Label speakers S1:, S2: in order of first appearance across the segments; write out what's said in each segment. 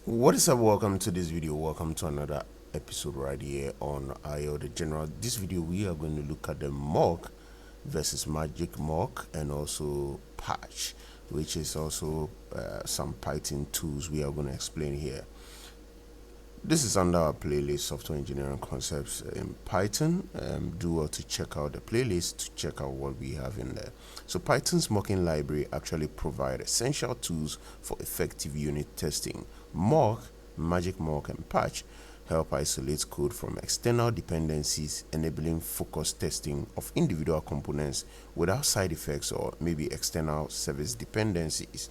S1: What is up? Welcome to this video. Welcome to another episode right here on IO the General. This video we are going to look at the mock versus MagicMock and also patch, which is also some Python tools we are going to explain here. This is under our playlist software engineering concepts in Python. Do well to check out the playlist to check out what we have in there. So Python's mocking library actually provide essential tools for effective unit testing. Mock, MagicMock, and patch help isolate code from external dependencies, enabling focused testing of individual components without side effects or maybe external service dependencies.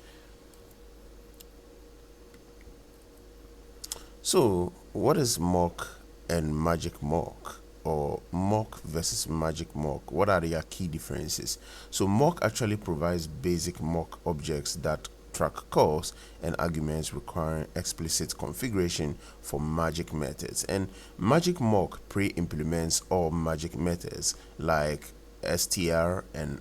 S1: So, what is mock and MagicMock, or mock versus MagicMock? What are their key differences? So, mock actually provides basic mock objects that track calls and arguments requiring explicit configuration for magic methods, and MagicMock pre-implements all magic methods like str and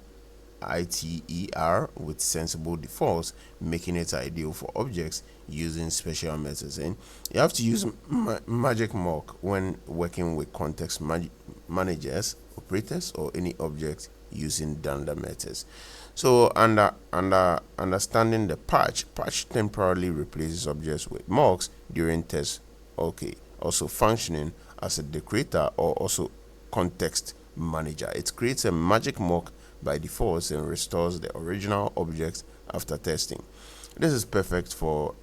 S1: iter with sensible defaults, making it ideal for objects using special methods. And you have to use MagicMock when working with context managers, operators, or any object using dunder methods. So understanding the patch temporarily replaces objects with mocks during tests. Okay, also functioning as a decorator or also context manager. It creates a MagicMock by default and restores the original object after testing. This is perfect for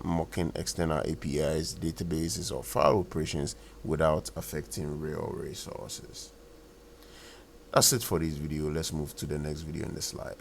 S1: mocking external APIs, databases, or file operations without affecting real resources. That's it for this video. Let's move to the next video in the slide.